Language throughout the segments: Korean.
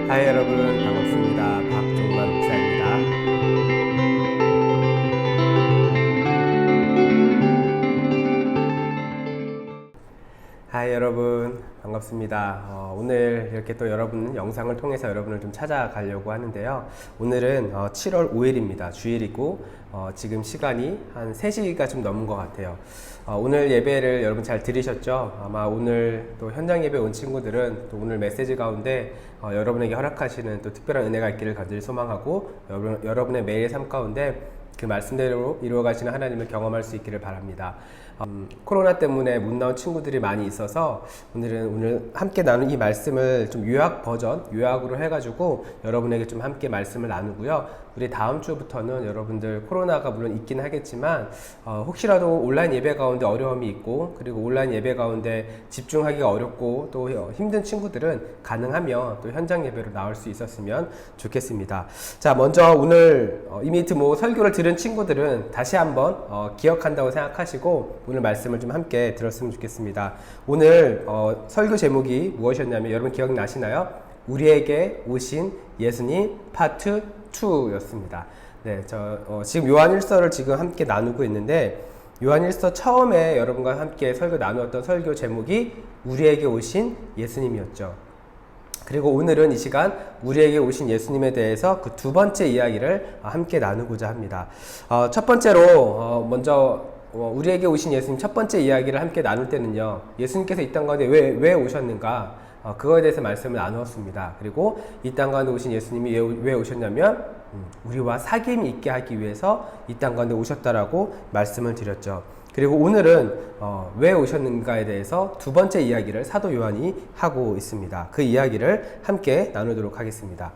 하이 여러분 반갑습니다. 박종만 목사입니다. 하이 여러분 반갑습니다. 오늘 이렇게 또 여러분 영상을 통해서 여러분을 좀 찾아가려고 하는데요. 오늘은 7월 5일입니다. 주일이고 지금 시간이 한 3시가 좀 넘은 것 같아요. 오늘 예배를 여러분 잘 들으셨죠? 아마 오늘 또 현장 예배 온 친구들은 또 오늘 메시지 가운데 여러분에게 허락하시는 또 특별한 은혜가 있기를 간절히 소망하고 여러분의 매일의 삶 가운데 그 말씀대로 이루어가시는 하나님을 경험할 수 있기를 바랍니다. 코로나 때문에 못 나온 친구들이 많이 있어서 오늘 함께 나눈 이 말씀을 좀 요약으로 해가지고 여러분에게 좀 함께 말씀을 나누고요. 우리 다음 주부터는 여러분들 코로나가 물론 있긴 하겠지만 혹시라도 온라인 예배 가운데 어려움이 있고 그리고 온라인 예배 가운데 집중하기가 어렵고 또 힘든 친구들은 가능하면 또 현장 예배로 나올 수 있었으면 좋겠습니다. 자, 먼저 오늘 이미 설교를 들은 친구들은 다시 한번 기억한다고 생각하시고 오늘 말씀을 좀 함께 들었으면 좋겠습니다. 오늘 설교 제목이 무엇이었냐면 여러분 기억나시나요? 우리에게 오신 예수님 파트 2였습니다. 네, 지금 요한일서를 지금 함께 나누고 있는데 요한일서 처음에 여러분과 함께 설교 나누었던 설교 제목이 우리에게 오신 예수님이었죠. 그리고 오늘은 이 시간 우리에게 오신 예수님에 대해서 그 두 번째 이야기를 함께 나누고자 합니다. 첫 번째로 먼저 우리에게 오신 예수님 첫 번째 이야기를 함께 나눌 때는요, 예수님께서 이 땅 가운데 왜 오셨는가, 그거에 대해서 말씀을 나누었습니다. 그리고 이 땅 가운데 오신 예수님이 왜 오셨냐면 우리와 사귐이 있게 하기 위해서 이 땅 가운데 오셨다라고 말씀을 드렸죠. 그리고 오늘은 왜 오셨는가에 대해서 두 번째 이야기를 사도 요한이 하고 있습니다. 그 이야기를 함께 나누도록 하겠습니다.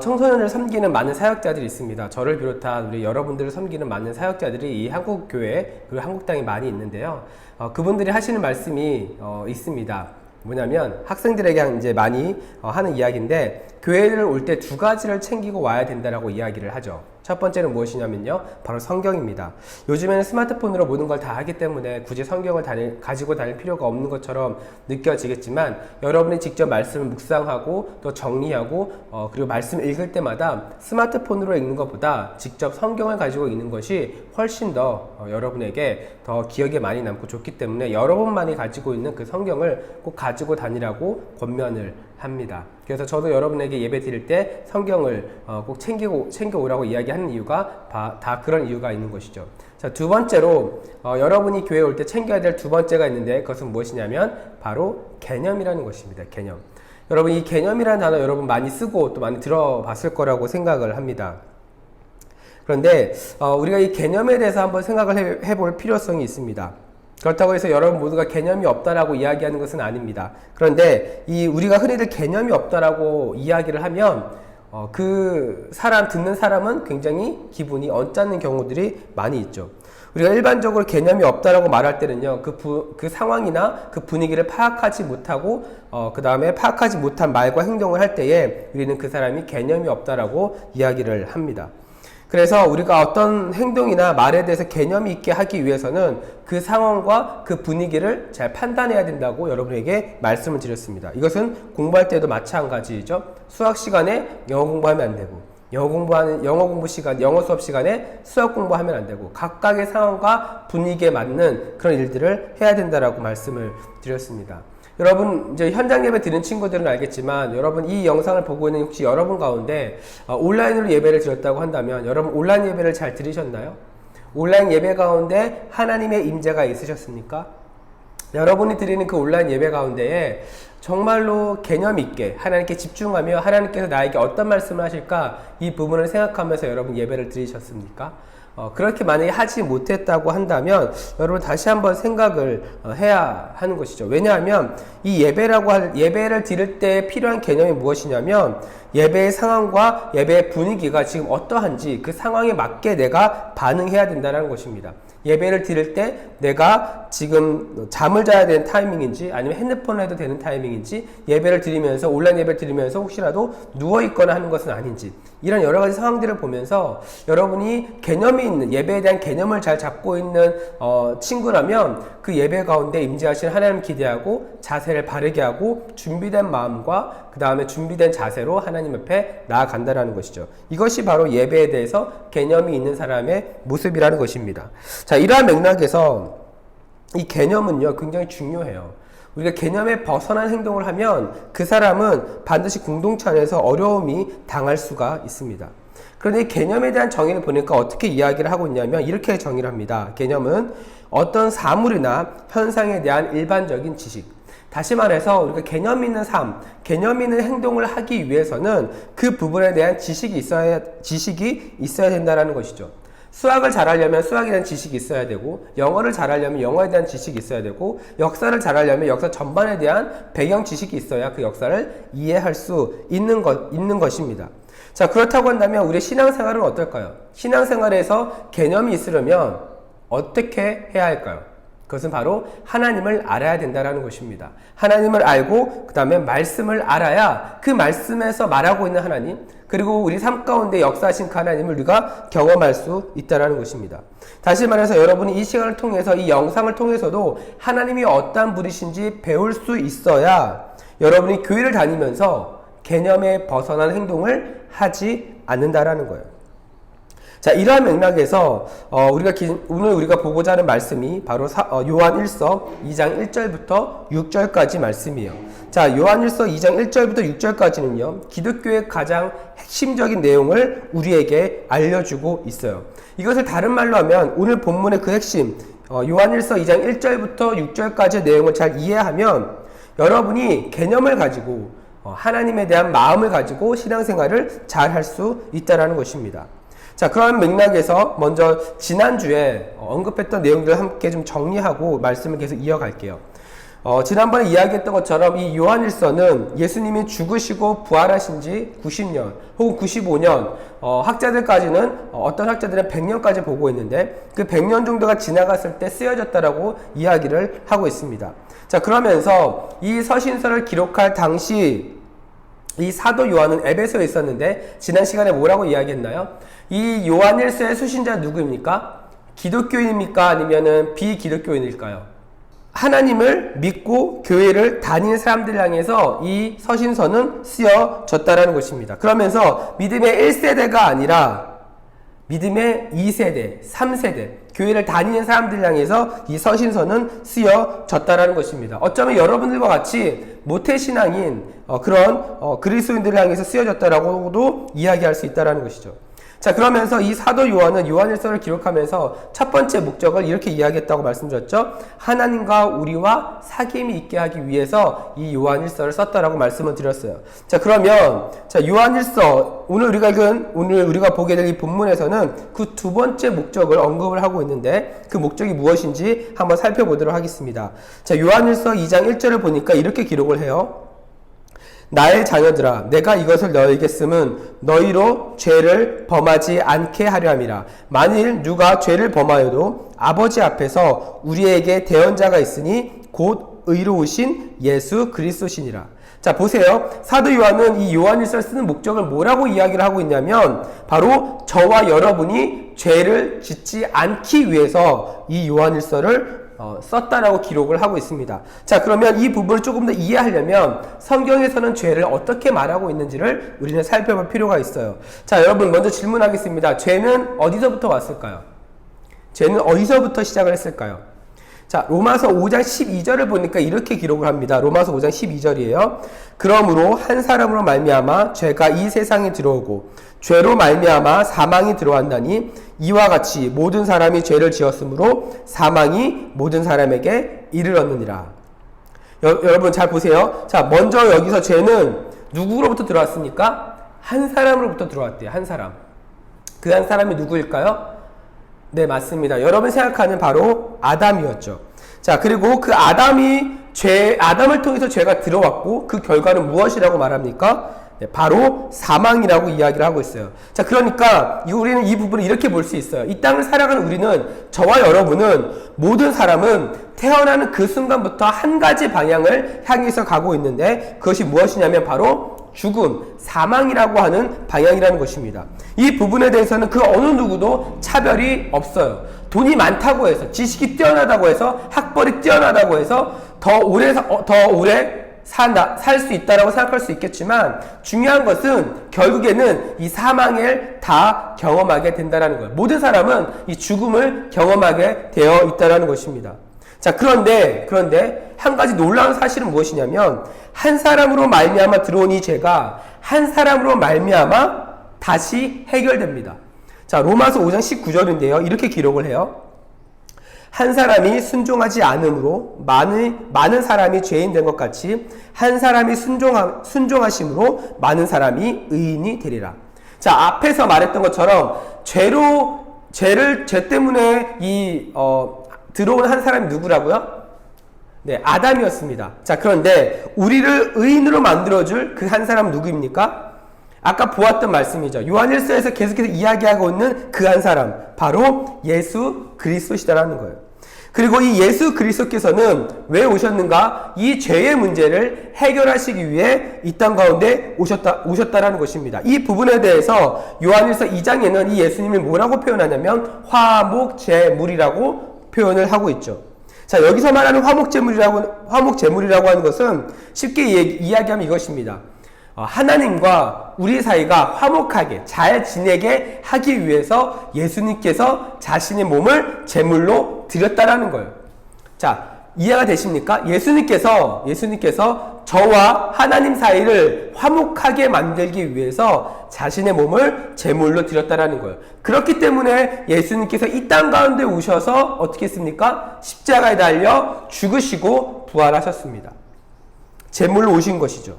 청소년을 섬기는 많은 사역자들이 있습니다. 저를 비롯한 우리 여러분들을 섬기는 많은 사역자들이 이 한국교회 그리고 한국당에 많이 있는데요. 그분들이 하시는 말씀이 있습니다. 뭐냐면 학생들에게 이제 많이 하는 이야기인데 교회를 올 때 두 가지를 챙기고 와야 된다라고 이야기를 하죠. 첫 번째는 무엇이냐면요, 바로 성경입니다. 요즘에는 스마트폰으로 모든 걸 다 하기 때문에 굳이 성경을 가지고 다닐 필요가 없는 것처럼 느껴지겠지만 여러분이 직접 말씀을 묵상하고 또 정리하고 그리고 말씀 읽을 때마다 스마트폰으로 읽는 것보다 직접 성경을 가지고 읽는 것이 훨씬 더 여러분에게 더 기억에 많이 남고 좋기 때문에 여러분만이 가지고 있는 그 성경을 꼭 가지고 다니라고 권면을 합니다. 그래서 저도 여러분에게 예배 드릴 때 성경을 꼭 챙겨 오라고 이야기하는 이유가 다 그런 이유가 있는 것이죠. 자, 두 번째로 여러분이 교회에 올 때 챙겨야 될 두 번째가 있는데 그것은 무엇이냐면 바로 개념이라는 것입니다. 개념. 여러분, 이 개념이라는 단어 여러분 많이 쓰고 또 많이 들어봤을 거라고 생각을 합니다. 그런데 우리가 이 개념에 대해서 한번 생각을 해볼 필요성이 있습니다. 그렇다고 해서 여러분 모두가 개념이 없다라고 이야기하는 것은 아닙니다. 그런데 우리가 흔히들 개념이 없다라고 이야기를 하면 듣는 사람은 굉장히 기분이 언짢는 경우들이 많이 있죠. 우리가 일반적으로 개념이 없다라고 말할 때는요, 그 상황이나 그 분위기를 파악하지 못하고 그 다음에 파악하지 못한 말과 행동을 할 때에 우리는 그 사람이 개념이 없다라고 이야기를 합니다. 그래서 우리가 어떤 행동이나 말에 대해서 개념이 있게 하기 위해서는 그 상황과 그 분위기를 잘 판단해야 된다고 여러분에게 말씀을 드렸습니다. 이것은 공부할 때도 마찬가지죠. 수학 시간에 영어 공부하면 안 되고, 영어 수업 시간에 수학 공부하면 안 되고, 각각의 상황과 분위기에 맞는 그런 일들을 해야 된다라고 말씀을 드렸습니다. 여러분, 이제 현장 예배 드리는 친구들은 알겠지만 여러분 이 영상을 보고 있는 혹시 여러분 가운데 온라인으로 예배를 드렸다고 한다면 여러분 온라인 예배를 잘 들으셨나요? 온라인 예배 가운데 하나님의 임재가 있으셨습니까? 여러분이 드리는 그 온라인 예배 가운데에 정말로 개념 있게 하나님께 집중하며 하나님께서 나에게 어떤 말씀을 하실까 이 부분을 생각하면서 여러분 예배를 드리셨습니까? 그렇게 만약에 하지 못했다고 한다면 여러분 다시 한번 생각을 해야 하는 것이죠. 왜냐하면 이 예배를 드릴 때 필요한 개념이 무엇이냐면 예배의 상황과 예배의 분위기가 지금 어떠한지 그 상황에 맞게 내가 반응해야 된다는 것입니다. 예배를 드릴 때 내가 지금 잠을 자야 되는 타이밍인지 아니면 핸드폰을 해도 되는 타이밍인지 예배를 드리면서 온라인 예배를 드리면서 혹시라도 누워있거나 하는 것은 아닌지 이런 여러 가지 상황들을 보면서 여러분이 개념이 있는 예배에 대한 개념을 잘 잡고 있는 친구라면 그 예배 가운데 임재하신 하나님 기대하고 자세를 바르게 하고 준비된 마음과 그 다음에 준비된 자세로 하나님 앞에 나아간다라는 것이죠. 이것이 바로 예배에 대해서 개념이 있는 사람의 모습이라는 것입니다. 자, 이러한 맥락에서 이 개념은요 굉장히 중요해요. 우리가 개념에 벗어난 행동을 하면 그 사람은 반드시 공동체 안에서 어려움이 당할 수가 있습니다. 그런데 이 개념에 대한 정의를 보니까 어떻게 이야기를 하고 있냐면 이렇게 정의를 합니다. 개념은 어떤 사물이나 현상에 대한 일반적인 지식. 다시 말해서 우리가 개념 있는 삶, 개념 있는 행동을 하기 위해서는 그 부분에 대한 지식이 있어야 된다는 것이죠. 수학을 잘하려면 수학에 대한 지식이 있어야 되고, 영어를 잘하려면 영어에 대한 지식이 있어야 되고, 역사를 잘하려면 역사 전반에 대한 배경 지식이 있어야 그 역사를 이해할 수 있는 것입니다. 자, 그렇다고 한다면 우리의 신앙생활은 어떨까요? 신앙생활에서 개념이 있으려면 어떻게 해야 할까요? 그것은 바로 하나님을 알아야 된다는 것입니다. 하나님을 알고 그 다음에 말씀을 알아야 그 말씀에서 말하고 있는 하나님, 그리고 우리 삶 가운데 역사하신 그 하나님을 우리가 경험할 수 있다는 것입니다. 다시 말해서 여러분이 이 시간을 통해서, 이 영상을 통해서도 하나님이 어떠한 분이신지 배울 수 있어야 여러분이 교회를 다니면서 개념에 벗어난 행동을 하지 않는다라는 거예요. 자, 이러한 맥락에서 오늘 우리가 보고자 하는 말씀이 바로 요한 1서 2장 1절부터 6절까지 말씀이에요. 자, 요한 1서 2장 1절부터 6절까지는요 기독교의 가장 핵심적인 내용을 우리에게 알려주고 있어요. 이것을 다른 말로 하면 오늘 본문의 그 핵심, 요한 1서 2장 1절부터 6절까지의 내용을 잘 이해하면 여러분이 개념을 가지고 하나님에 대한 마음을 가지고 신앙생활을 잘 할 수 있다는 것입니다. 자, 그런 맥락에서 먼저 지난주에 언급했던 내용들을 함께 좀 정리하고 말씀을 계속 이어갈게요. 지난번에 이야기했던 것처럼 이 요한일서는 예수님이 죽으시고 부활하신 지 90년 혹은 95년, 학자들까지는 어떤 학자들은 100년까지 보고 있는데 그 100년 정도가 지나갔을 때 쓰여졌다라고 이야기를 하고 있습니다. 자, 그러면서 이 서신서를 기록할 당시 이 사도 요한은 에베소에 있었는데 지난 시간에 뭐라고 이야기했나요? 이 요한일서의 수신자 누구입니까? 기독교인입니까? 아니면은 비기독교인일까요? 하나님을 믿고 교회를 다니는 사람들 향해서 이 서신서는 쓰여졌다라는 것입니다. 그러면서 믿음의 1세대가 아니라 믿음의 2세대, 3세대, 교회를 다니는 사람들 향해서 이 서신서는 쓰여졌다라는 것입니다. 어쩌면 여러분들과 같이 모태신앙인 그런 그리스도인들을 향해서 쓰여졌다라고도 이야기할 수 있다는 것이죠. 자, 그러면서 이 사도 요한은 요한일서를 기록하면서 첫 번째 목적을 이렇게 이야기했다고 말씀드렸죠. 하나님과 우리와 사귐이 있게 하기 위해서 이 요한일서를 썼다라고 말씀을 드렸어요. 자, 그러면 요한일서 오늘 우리가 보게 될 이 본문에서는 그 두 번째 목적을 언급을 하고 있는데 그 목적이 무엇인지 한번 살펴보도록 하겠습니다. 자, 요한일서 2장 1절을 보니까 이렇게 기록을 해요. 나의 자녀들아, 내가 이것을 너희에게 쓰면 너희로 죄를 범하지 않게 하려 함이라. 만일 누가 죄를 범하여도 아버지 앞에서 우리에게 대언자가 있으니 곧 의로우신 예수 그리스도시니라. 자, 보세요. 사도 요한은 이 요한일서를 쓰는 목적을 뭐라고 이야기를 하고 있냐면 바로 저와 여러분이 죄를 짓지 않기 위해서 이 요한일서를 썼다라고 기록을 하고 있습니다. 자, 그러면 이 부분을 조금 더 이해하려면 성경에서는 죄를 어떻게 말하고 있는지를 우리는 살펴볼 필요가 있어요. 자, 여러분 먼저 질문하겠습니다. 죄는 어디서부터 왔을까요? 죄는 어디서부터 시작을 했을까요? 자, 로마서 5장 12절을 보니까 이렇게 기록을 합니다. 로마서 5장 12절이에요. 그러므로 한 사람으로 말미암아 죄가 이 세상에 들어오고 죄로 말미암아 사망이 들어왔나니 이와 같이 모든 사람이 죄를 지었으므로 사망이 모든 사람에게 이르렀느니라. 여러분 잘 보세요. 자, 먼저 여기서 죄는 누구로부터 들어왔습니까? 한 사람으로부터 들어왔대요. 한 사람. 그 한 사람이 누구일까요? 네, 맞습니다. 여러분 생각하는 바로 아담이었죠. 자, 그리고 그 아담을 통해서 죄가 들어왔고 그 결과는 무엇이라고 말합니까? 바로 사망이라고 이야기를 하고 있어요. 자, 그러니까 우리는 이 부분을 이렇게 볼 수 있어요. 이 땅을 살아가는 우리는, 저와 여러분은, 모든 사람은 태어나는 그 순간부터 한 가지 방향을 향해서 가고 있는데, 그것이 무엇이냐면 바로 죽음, 사망이라고 하는 방향이라는 것입니다. 이 부분에 대해서는 그 어느 누구도 차별이 없어요. 돈이 많다고 해서, 지식이 뛰어나다고 해서, 학벌이 뛰어나다고 해서 더 오래 살 수 있다라고 생각할 수 있겠지만, 중요한 것은 결국에는 이 사망을 다 경험하게 된다는 거예요. 모든 사람은 이 죽음을 경험하게 되어 있다는 것입니다. 자, 그런데 한 가지 놀라운 사실은 무엇이냐면, 한 사람으로 말미암아 들어온 이 죄가 한 사람으로 말미암아 다시 해결됩니다. 자, 로마서 5장 19절인데요. 이렇게 기록을 해요. 한 사람이 순종하지 않음으로 많은 사람이 죄인 된 것 같이 한 사람이 순종하심으로 많은 사람이 의인이 되리라. 자, 앞에서 말했던 것처럼 죄 때문에 들어온 한 사람이 누구라고요? 네, 아담이었습니다. 자, 그런데 우리를 의인으로 만들어줄 그 한 사람은 누구입니까? 아까 보았던 말씀이죠. 요한일서에서 계속해서 이야기하고 있는 그 한 사람, 바로 예수 그리스도시다라는 거예요. 그리고 이 예수 그리스도께서는 왜 오셨는가? 이 죄의 문제를 해결하시기 위해 이 땅 가운데 오셨다라는 것입니다. 이 부분에 대해서 요한일서 2장에는 이 예수님을 뭐라고 표현하냐면 화목제물이라고 표현을 하고 있죠. 자, 여기서 말하는 화목제물이라고 하는 것은 쉽게 이야기하면 이것입니다. 하나님과 우리 사이가 화목하게 잘 지내게 하기 위해서 예수님께서 자신의 몸을 제물로 드렸다라는 거예요. 자, 이해가 되십니까? 예수님께서 저와 하나님 사이를 화목하게 만들기 위해서 자신의 몸을 제물로 드렸다라는 거예요. 그렇기 때문에 예수님께서 이 땅 가운데 오셔서 어떻게 했습니까? 십자가에 달려 죽으시고 부활하셨습니다. 제물로 오신 것이죠.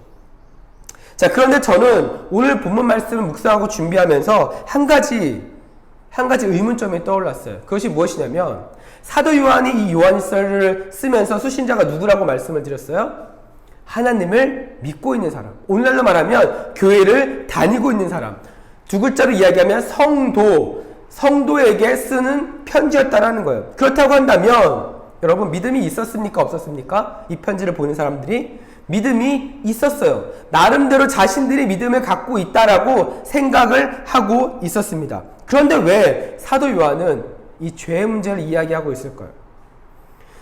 자, 그런데 저는 오늘 본문 말씀을 묵상하고 준비하면서 한 가지 의문점이 떠올랐어요. 그것이 무엇이냐면, 사도 요한이 이 요한일서를 쓰면서 수신자가 누구라고 말씀을 드렸어요? 하나님을 믿고 있는 사람. 오늘날로 말하면 교회를 다니고 있는 사람. 두 글자로 이야기하면 성도에게 쓰는 편지였다라는 거예요. 그렇다고 한다면 여러분, 믿음이 있었습니까? 없었습니까? 이 편지를 보는 사람들이 믿음이 있었어요. 나름대로 자신들이 믿음을 갖고 있다라고 생각을 하고 있었습니다. 그런데 왜 사도 요한은 이 죄의 문제를 이야기하고 있을까요?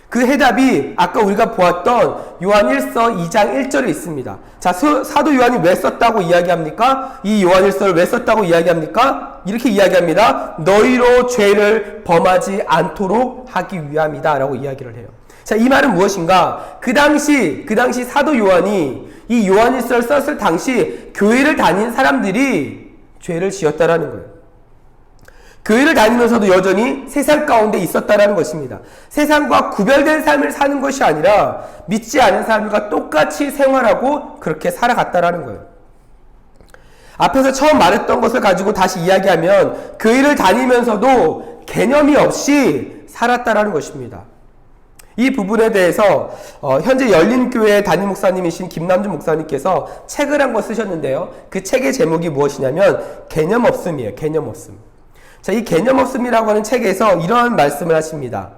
그 해답이 아까 우리가 보았던 요한 1서 2장 1절에 있습니다. 자, 사도 요한이 왜 썼다고 이야기합니까? 이 요한 1서를 왜 썼다고 이야기합니까? 이렇게 이야기합니다. 너희로 죄를 범하지 않도록 하기 위함이다 라고 이야기를 해요. 자, 이 말은 무엇인가? 그 당시 사도 요한이 이 요한 1서를 썼을 당시 교회를 다닌 사람들이 죄를 지었다라는 거예요. 교회를 다니면서도 여전히 세상 가운데 있었다라는 것입니다. 세상과 구별된 삶을 사는 것이 아니라 믿지 않은 사람들과 똑같이 생활하고 그렇게 살아갔다라는 거예요. 앞에서 처음 말했던 것을 가지고 다시 이야기하면 교회를 다니면서도 개념이 없이 살았다라는 것입니다. 이 부분에 대해서 현재 열린교회 담임 목사님이신 김남준 목사님께서 책을 한 권 쓰셨는데요. 그 책의 제목이 무엇이냐면 개념 없음이에요. 개념 없음. 자, 이 개념 없음이라고 하는 책에서 이러한 말씀을 하십니다.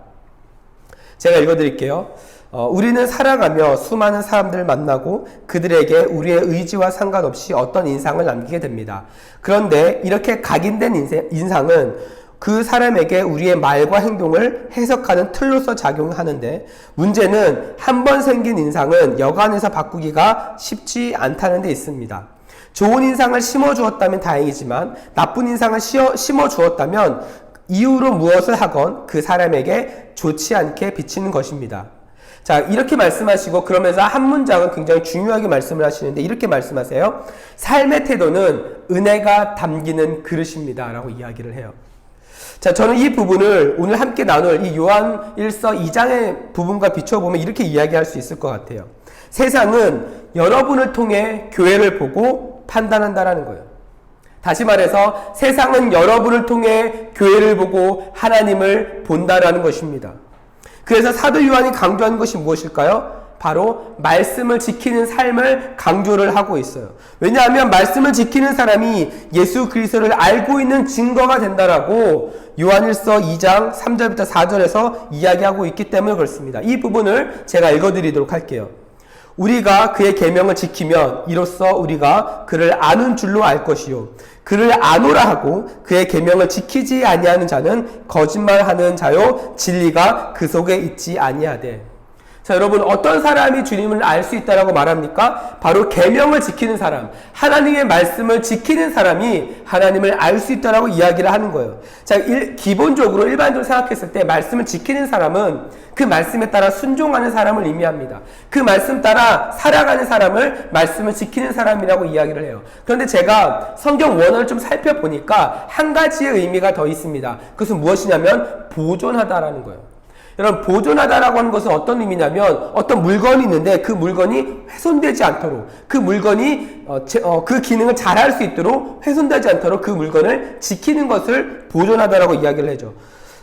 제가 읽어드릴게요. 우리는 살아가며 수많은 사람들을 만나고 그들에게 우리의 의지와 상관없이 어떤 인상을 남기게 됩니다. 그런데 이렇게 각인된 인상은 그 사람에게 우리의 말과 행동을 해석하는 틀로서 작용하는데, 문제는 한 번 생긴 인상은 여간해서 바꾸기가 쉽지 않다는 데 있습니다. 좋은 인상을 심어주었다면 다행이지만 나쁜 인상을 심어주었다면 이후로 무엇을 하건 그 사람에게 좋지 않게 비치는 것입니다. 자, 이렇게 말씀하시고 그러면서 한 문장은 굉장히 중요하게 말씀을 하시는데 이렇게 말씀하세요. 삶의 태도는 은혜가 담기는 그릇입니다 라고 이야기를 해요. 자, 저는 이 부분을 오늘 함께 나눌 이 요한 1서 2장의 부분과 비춰보면 이렇게 이야기할 수 있을 것 같아요. 세상은 여러분을 통해 교회를 보고 판단한다라는 거예요. 다시 말해서 세상은 여러분을 통해 교회를 보고 하나님을 본다라는 것입니다. 그래서 사도 요한이 강조하는 것이 무엇일까요? 바로 말씀을 지키는 삶을 강조를 하고 있어요. 왜냐하면 말씀을 지키는 사람이 예수 그리스도를 알고 있는 증거가 된다라고 요한일서 2장 3절부터 4절에서 이야기하고 있기 때문에 그렇습니다. 이 부분을 제가 읽어드리도록 할게요. 우리가 그의 계명을 지키면 이로써 우리가 그를 아는 줄로 알 것이요 그를 아노라 하고 그의 계명을 지키지 아니하는 자는 거짓말하는 자요 진리가 그 속에 있지 아니하되. 자, 여러분, 어떤 사람이 주님을 알 수 있다라고 말합니까? 바로 계명을 지키는 사람, 하나님의 말씀을 지키는 사람이 하나님을 알 수 있다라고 이야기를 하는 거예요. 자, 기본적으로 일반적으로 생각했을 때 말씀을 지키는 사람은 그 말씀에 따라 순종하는 사람을 의미합니다. 그 말씀 따라 살아가는 사람을 말씀을 지키는 사람이라고 이야기를 해요. 그런데 제가 성경 원어를 좀 살펴보니까 한 가지의 의미가 더 있습니다. 그것은 무엇이냐면 보존하다라는 거예요. 여러분, 보존하다라고 하는 것은 어떤 의미냐면 어떤 물건이 있는데 그 물건이 훼손되지 않도록, 그 물건이 그 기능을 잘할 수 있도록 훼손되지 않도록 그 물건을 지키는 것을 보존하다라고 이야기를 해줘.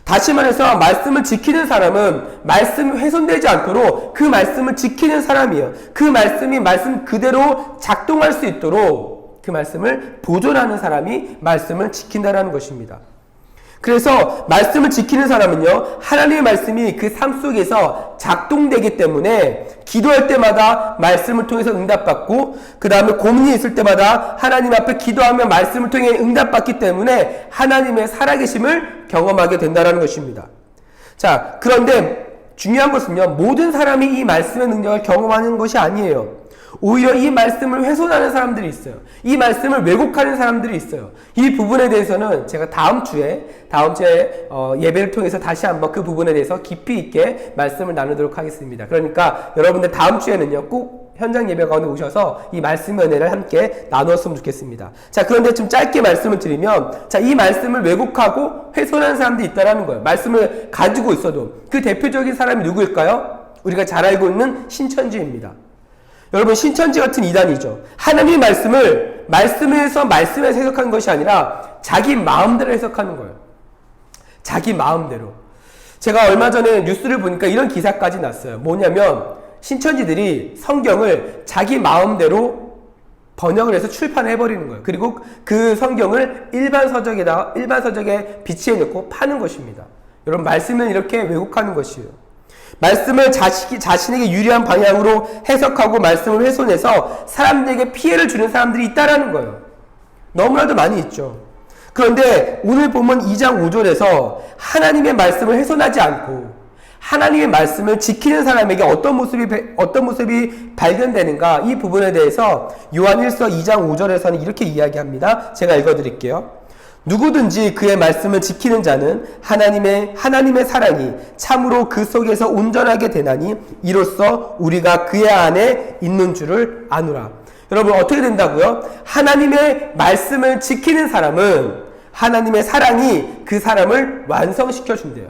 다시 말해서 말씀을 지키는 사람은 말씀이 훼손되지 않도록 그 말씀을 지키는 사람이에요. 그 말씀이 말씀 그대로 작동할 수 있도록 그 말씀을 보존하는 사람이 말씀을 지킨다라는 것입니다. 그래서 말씀을 지키는 사람은요, 하나님의 말씀이 그 삶 속에서 작동되기 때문에 기도할 때마다 말씀을 통해서 응답받고, 그 다음에 고민이 있을 때마다 하나님 앞에 기도하며 말씀을 통해 응답받기 때문에 하나님의 살아계심을 경험하게 된다는 것입니다. 자, 그런데 중요한 것은요, 모든 사람이 이 말씀의 능력을 경험하는 것이 아니에요. 오히려 이 말씀을 훼손하는 사람들이 있어요. 이 말씀을 왜곡하는 사람들이 있어요. 이 부분에 대해서는 제가 다음 주에 예배를 통해서 다시 한번 그 부분에 대해서 깊이 있게 말씀을 나누도록 하겠습니다. 그러니까 여러분들 다음 주에는요, 꼭 현장 예배 가운데 오셔서 이 말씀의 은혜를 함께 나누었으면 좋겠습니다. 자, 그런데 좀 짧게 말씀을 드리면, 자, 이 말씀을 왜곡하고 훼손하는 사람들이 있다라는 거예요. 말씀을 가지고 있어도. 그 대표적인 사람이 누구일까요? 우리가 잘 알고 있는 신천지입니다. 여러분, 신천지 같은 이단이죠. 하나님의 말씀을 말씀에서 해석하는 것이 아니라 자기 마음대로 해석하는 거예요. 자기 마음대로. 제가 얼마 전에 뉴스를 보니까 이런 기사까지 났어요. 뭐냐면 신천지들이 성경을 자기 마음대로 번역을 해서 출판을 해버리는 거예요. 그리고 그 성경을 일반 서적에 비치해 놓고 파는 것입니다. 여러분, 말씀을 이렇게 왜곡하는 것이에요. 말씀을 자신에게 유리한 방향으로 해석하고 말씀을 훼손해서 사람들에게 피해를 주는 사람들이 있다라는 거예요. 너무나도 많이 있죠. 그런데 오늘 보면 2장 5절에서 하나님의 말씀을 훼손하지 않고 하나님의 말씀을 지키는 사람에게 어떤 모습이 발견되는가, 이 부분에 대해서 요한일서 2장 5절에서는 이렇게 이야기합니다. 제가 읽어드릴게요. 누구든지 그의 말씀을 지키는 자는 하나님의 사랑이 참으로 그 속에서 온전하게 되나니 이로써 우리가 그의 안에 있는 줄을 아노라. 여러분, 어떻게 된다고요? 하나님의 말씀을 지키는 사람은 하나님의 사랑이 그 사람을 완성시켜 준대요.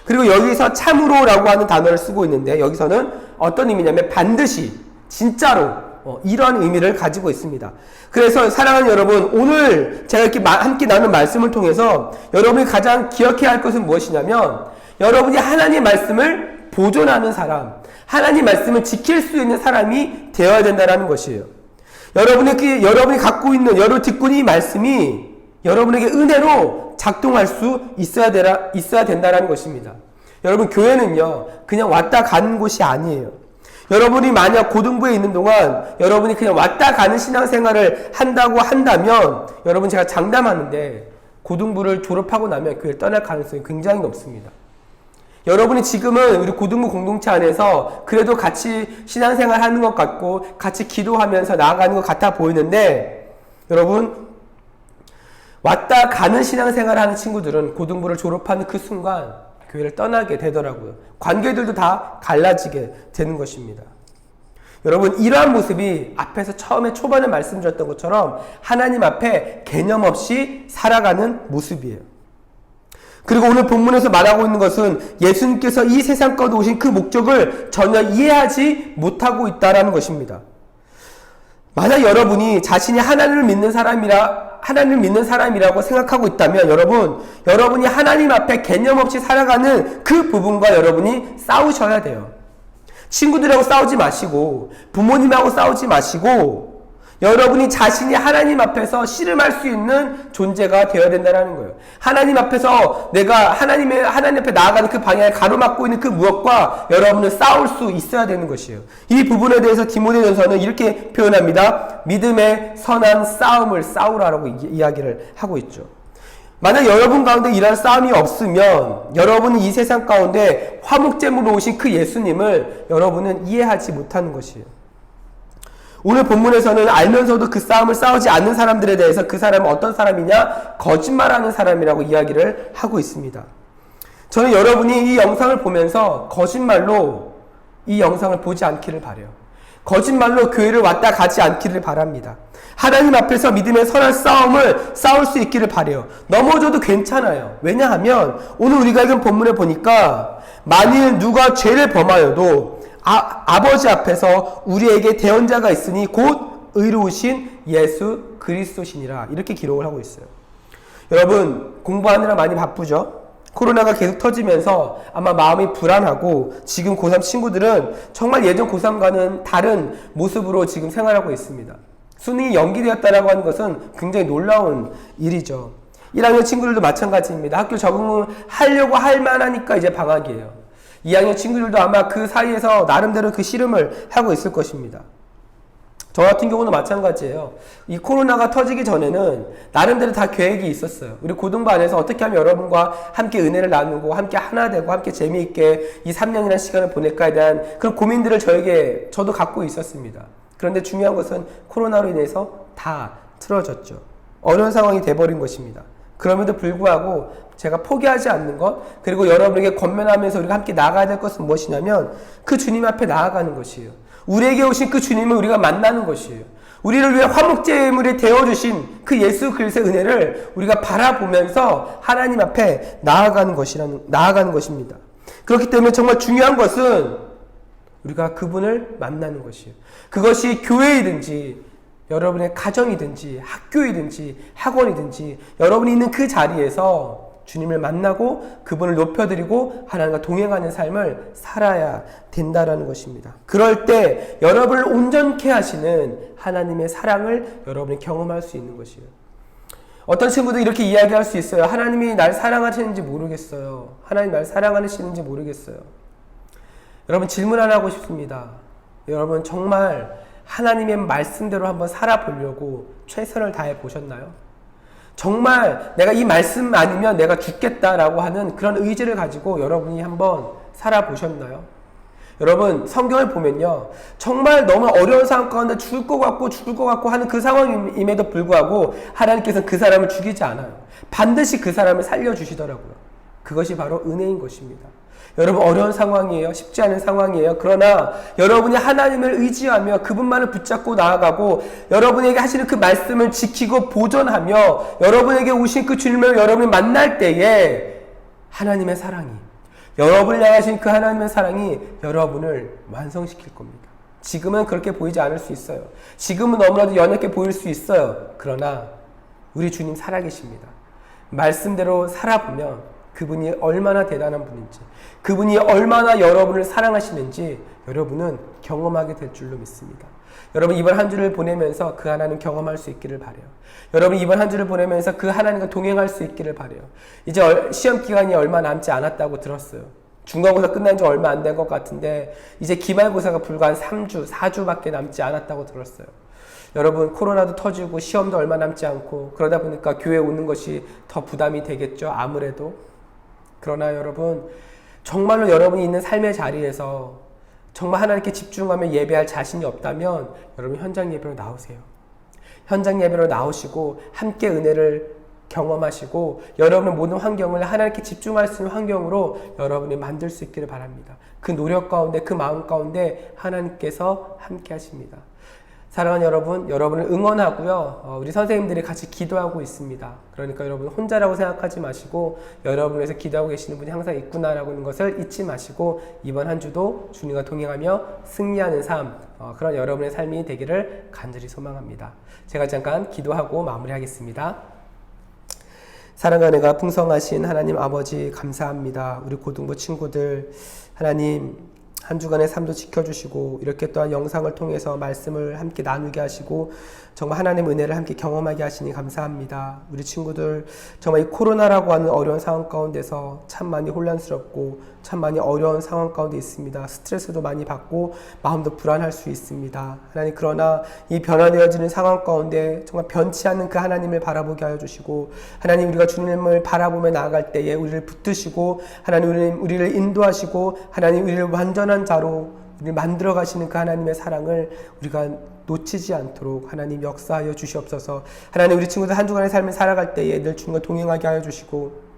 그리고 여기서 참으로라고 하는 단어를 쓰고 있는데, 여기서는 어떤 의미냐면 반드시, 진짜로, 이러한 의미를 가지고 있습니다. 그래서 사랑하는 여러분, 오늘 제가 이렇게 함께 나눈 말씀을 통해서 여러분이 가장 기억해야 할 것은 무엇이냐면, 여러분이 하나님의 말씀을 보존하는 사람, 하나님 말씀을 지킬 수 있는 사람이 되어야 된다는 것이에요. 여러분이 갖고 있는 여러분 듣고 있는 이 말씀이 여러분에게 은혜로 작동할 수 있어야 된다는 것입니다. 여러분, 교회는요, 그냥 왔다 가는 곳이 아니에요. 여러분이 만약 고등부에 있는 동안 여러분이 그냥 왔다 가는 신앙생활을 한다고 한다면, 여러분, 제가 장담하는데 고등부를 졸업하고 나면 교회를 떠날 가능성이 굉장히 높습니다. 여러분이 지금은 우리 고등부 공동체 안에서 그래도 같이 신앙생활 하는 것 같고 같이 기도하면서 나아가는 것 같아 보이는데, 여러분, 왔다 가는 신앙생활 하는 친구들은 고등부를 졸업하는 그 순간 교회를 떠나게 되더라고요. 관계들도 다 갈라지게 되는 것입니다. 여러분, 이러한 모습이 앞에서 초반에 말씀드렸던 것처럼 하나님 앞에 개념 없이 살아가는 모습이에요. 그리고 오늘 본문에서 말하고 있는 것은 예수님께서 이 세상 가운데 오신 그 목적을 전혀 이해하지 못하고 있다는 것입니다. 만약 여러분이 자신이 하나님을 믿는 사람이라고 생각하고 있다면, 여러분이 하나님 앞에 개념 없이 살아가는 그 부분과 여러분이 싸우셔야 돼요. 친구들하고 싸우지 마시고 부모님하고 싸우지 마시고 여러분이 자신이 하나님 앞에서 씨름할 수 있는 존재가 되어야 된다는 거예요. 하나님 앞에서 내가 하나님 앞에 나아가는 그 방향을 가로막고 있는 그 무엇과 여러분은 싸울 수 있어야 되는 것이에요. 이 부분에 대해서 디모데전서는 이렇게 표현합니다. 믿음의 선한 싸움을 싸우라라고 이야기를 하고 있죠. 만약 여러분 가운데 이러한 싸움이 없으면 여러분은 이 세상 가운데 화목제물로 오신 그 예수님을 여러분은 이해하지 못하는 것이에요. 오늘 본문에서는 알면서도 그 싸움을 싸우지 않는 사람들에 대해서 그 사람은 어떤 사람이냐? 거짓말하는 사람이라고 이야기를 하고 있습니다. 저는 여러분이 이 영상을 보면서 거짓말로 이 영상을 보지 않기를 바라요. 거짓말로 교회를 왔다 가지 않기를 바랍니다. 하나님 앞에서 믿음의 선한 싸움을 싸울 수 있기를 바라요. 넘어져도 괜찮아요. 왜냐하면 오늘 우리가 읽은 본문에 보니까 만일 누가 죄를 범하여도 아버지 앞에서 우리에게 대언자가 있으니 곧 의로우신 예수 그리스도시니라 이렇게 기록을 하고 있어요. 여러분 공부하느라 많이 바쁘죠? 코로나가 계속 터지면서 아마 마음이 불안하고 지금 고3 친구들은 정말 예전 고3과는 다른 모습으로 지금 생활하고 있습니다. 수능이 연기되었다라고 하는 것은 굉장히 놀라운 일이죠. 1학년 친구들도 마찬가지입니다. 학교 적응을 하려고 할 만하니까 이제 방학이에요. 2학년 친구들도 아마 그 사이에서 나름대로 그 씨름을 하고 있을 것입니다. 저 같은 경우는 마찬가지예요. 이 코로나가 터지기 전에는 나름대로 다 계획이 있었어요. 우리 고등부 안에서 어떻게 하면 여러분과 함께 은혜를 나누고 함께 하나 되고 함께 재미있게 이 3년이라는 시간을 보낼까에 대한 그런 고민들을 저도 갖고 있었습니다. 그런데 중요한 것은 코로나로 인해서 다 틀어졌죠. 어려운 상황이 돼버린 것입니다. 그럼에도 불구하고 제가 포기하지 않는 것, 그리고 여러분에게 권면하면서 우리가 함께 나아가야 될 것은 무엇이냐면 그 주님 앞에 나아가는 것이에요. 우리에게 오신 그 주님을 우리가 만나는 것이에요. 우리를 위해 화목제물이 되어주신 그 예수 그리스도의 은혜를 우리가 바라보면서 하나님 앞에 나아가는 것입니다. 그렇기 때문에 정말 중요한 것은 우리가 그분을 만나는 것이에요. 그것이 교회이든지 여러분의 가정이든지 학교이든지 학원이든지 여러분이 있는 그 자리에서 주님을 만나고 그분을 높여드리고 하나님과 동행하는 삶을 살아야 된다라는 것입니다. 그럴 때 여러분을 온전케 하시는 하나님의 사랑을 여러분이 경험할 수 있는 것이에요. 어떤 친구도 이렇게 이야기할 수 있어요. 하나님이 날 사랑하시는지 모르겠어요. 하나님 날 사랑하시는지 모르겠어요. 여러분 질문 하나 하고 싶습니다. 여러분 정말 하나님의 말씀대로 한번 살아보려고 최선을 다해 보셨나요? 정말 내가 이 말씀 아니면 내가 죽겠다라고 하는 그런 의지를 가지고 여러분이 한번 살아보셨나요? 여러분 성경을 보면요 정말 너무 어려운 상황 가운데 죽을 것 같고 하는 그 상황임에도 불구하고 하나님께서는 그 사람을 죽이지 않아요. 반드시 그 사람을 살려주시더라고요. 그것이 바로 은혜인 것입니다. 여러분 어려운 상황이에요. 쉽지 않은 상황이에요. 그러나 여러분이 하나님을 의지하며 그분만을 붙잡고 나아가고 여러분에게 하시는 그 말씀을 지키고 보존하며 여러분에게 오신 그 주님을 여러분이 만날 때에 하나님의 사랑이 여러분을 향하신 그 하나님의 사랑이 여러분을 완성시킬 겁니다. 지금은 그렇게 보이지 않을 수 있어요. 지금은 너무나도 연약해 보일 수 있어요. 그러나 우리 주님 살아계십니다. 말씀대로 살아보면 그분이 얼마나 대단한 분인지 그분이 얼마나 여러분을 사랑하시는지 여러분은 경험하게 될 줄로 믿습니다. 여러분 이번 한 주를 보내면서 그 하나님 경험할 수 있기를 바라요. 여러분 이번 한 주를 보내면서 그 하나님과 동행할 수 있기를 바라요. 이제 시험 기간이 얼마 남지 않았다고 들었어요. 중간고사 끝난 지 얼마 안 된 것 같은데 이제 기말고사가 불과 한 3주, 4주밖에 남지 않았다고 들었어요. 여러분 코로나도 터지고 시험도 얼마 남지 않고 그러다 보니까 교회에 오는 것이 더 부담이 되겠죠. 아무래도. 그러나 여러분 정말로 여러분이 있는 삶의 자리에서 정말 하나님께 집중하며 예배할 자신이 없다면 여러분 현장 예배로 나오세요. 현장 예배로 나오시고 함께 은혜를 경험하시고 여러분의 모든 환경을 하나님께 집중할 수 있는 환경으로 여러분이 만들 수 있기를 바랍니다. 그 노력 가운데 그 마음 가운데 하나님께서 함께 하십니다. 사랑하는 여러분, 여러분을 응원하고요. 우리 선생님들이 같이 기도하고 있습니다. 그러니까 여러분 혼자라고 생각하지 마시고 여러분을 위해서 기도하고 계시는 분이 항상 있구나라고 하는 것을 잊지 마시고 이번 한 주도 주님과 동행하며 승리하는 삶, 그런 여러분의 삶이 되기를 간절히 소망합니다. 제가 잠깐 기도하고 마무리하겠습니다. 사랑과 은혜가 풍성하신 하나님 아버지 감사합니다. 우리 고등부 친구들 하나님 한 주간의 삶도 지켜주시고 이렇게 또한 영상을 통해서 말씀을 함께 나누게 하시고 정말 하나님의 은혜를 함께 경험하게 하시니 감사합니다. 우리 친구들 정말 이 코로나라고 하는 어려운 상황 가운데서 참 많이 혼란스럽고 참 많이 어려운 상황 가운데 있습니다. 스트레스도 많이 받고 마음도 불안할 수 있습니다. 하나님, 그러나 이 변화되어지는 상황 가운데 정말 변치 않는 그 하나님을 바라보게 하여 주시고, 하나님, 우리가 주님을 바라보며 나아갈 때에 우리를 붙드시고 하나님 우리를 인도하시고 하나님 우리를 완전한 자로 우리를 만들어 가시는 그 하나님의 사랑을 우리가 놓치지 않도록 하나님 역사하여 주시옵소서. 하나님, 우리 친구들 한 주간의 삶을 살아갈 때에 늘 주님과 동행하게 하여 주시고,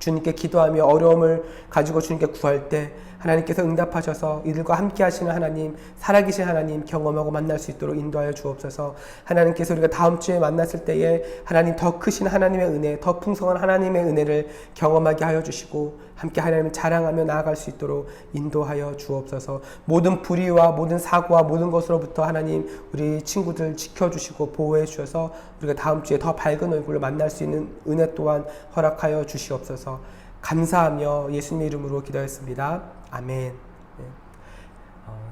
주님께 기도하며 어려움을 가지고 주님께 구할 때 하나님께서 응답하셔서 이들과 함께 하시는 하나님, 살아계신 하나님 경험하고 만날 수 있도록 인도하여 주옵소서. 하나님께서 우리가 다음 주에 만났을 때에 하나님 더 크신 하나님의 은혜, 더 풍성한 하나님의 은혜를 경험하게 하여 주시고 함께 하나님을 자랑하며 나아갈 수 있도록 인도하여 주옵소서. 모든 불의와 모든 사고와 모든 것으로부터 하나님 우리 친구들 지켜주시고 보호해 주셔서 우리가 다음 주에 더 밝은 얼굴로 만날 수 있는 은혜 또한 허락하여 주시옵소서. 감사하며 예수님의 이름으로 기도했습니다. 아멘.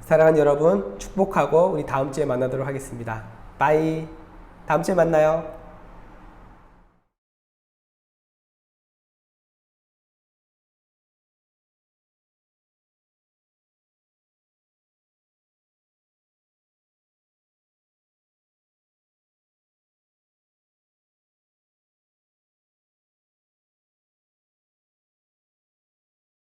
사랑하는 여러분, 축복하고 우리 다음 주에 만나도록 하겠습니다. 빠이. 다음 주에 만나요.